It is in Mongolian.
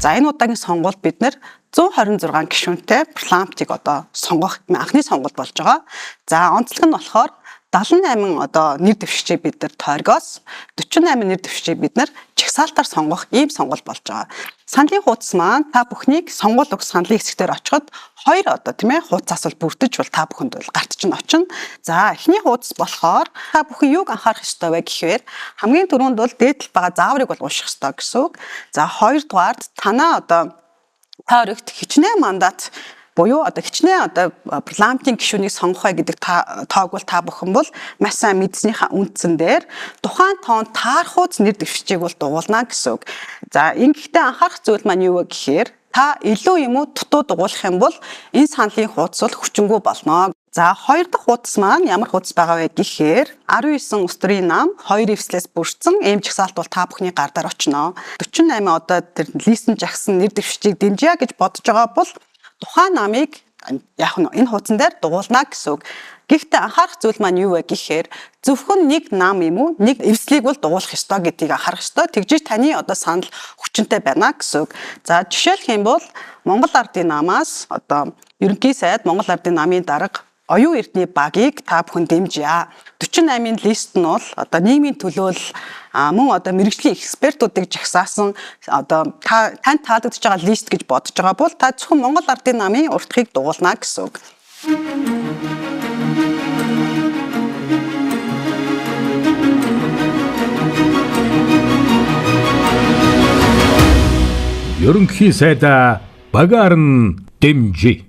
За энэ удаагийн сонгуульд бид нэр 126 гишүүнтэй парламентыг одоо сонгох анхны сонгуул болж байгаа. За онцлог нь болохоор 78 одоо нэр дэвшигчийг бид нар тойргоос 48 нэр дэвшигчийг бид нар чагсаалтаар сонгох ийм сонгуул болж байгаа. Саналын хуудас маань та бүхнийг сонгуул өгөх саналын хэсгээр очиход хоёр одоо тийм ээ хуудасаас бол бүрдэж бол та бүхэнд бол гарт чинь очино. За эхний хуудас болохоор та бүхэн юуг анхаарах ёстой вэ гэхээр хамгийн түрүүнд бол дээдл байгаа зааврыг бол унших ёстой гэсэн үг. За хоёрдугаард танаа одоо та өргөт хичнээн мандат буюу одоо хичнээн одоо парламентын гишүүнийг сонгох бай гэдэг тоог бол та бүхэн бол маш сайн мэдснийхаа үндсэн дээр тухайн тоон таархууц нэр дэвшигчийг бол дугуулна гэсэн үг. За ингэхдээ анхаарах зүйл маань юу вэ гэхээр та илүү юм уу дутуу дугуулах юм бол энэ саналын хуудас бол хүчингүй болно. За хоёр дахь хуудас маань ямар хуудас байгаа вэ гэхээр 19 улс төрийн нам 2 эвслээс бүрдсэн эм жагсаалт бол та бүхний гар дээр очино. 48 одоо тэр листен жагсан нэр дэвшигчийг дэмжиж гэж бодож байгаа бол тухайн намыг яг нь энэ хуудсан дээр дугуулна гэсэн үг. Гэхдээ анхаарах зүйл маань юу вэ гэхээр зөвхөн нэг нам юм уу нэг эвслийг бол дугуулах ёстой гэдгийг анхаарах ёстой. Тэгжиж таны одоо санал хүчинтэй байна гэсэн үг. За жишээлх юм бол Монгол Ардын намаас одоо ерөнхий сайд Монгол Ардын намын дарга оюун эрдний багийг та бүхэн дэмжье. 48-ын лист нь бол одоо нийгмийн төлөөл мөн одоо мэргэжлийн экспертуудыг жагсаасан одоо танд таалагдж байгаа лист гэж бодож байгаа бол та зөвхөн Монгол Ардын намын уртхыг дугуулна гэсэн үг. Ерөнхий сайдаа багаар нь дэмжье.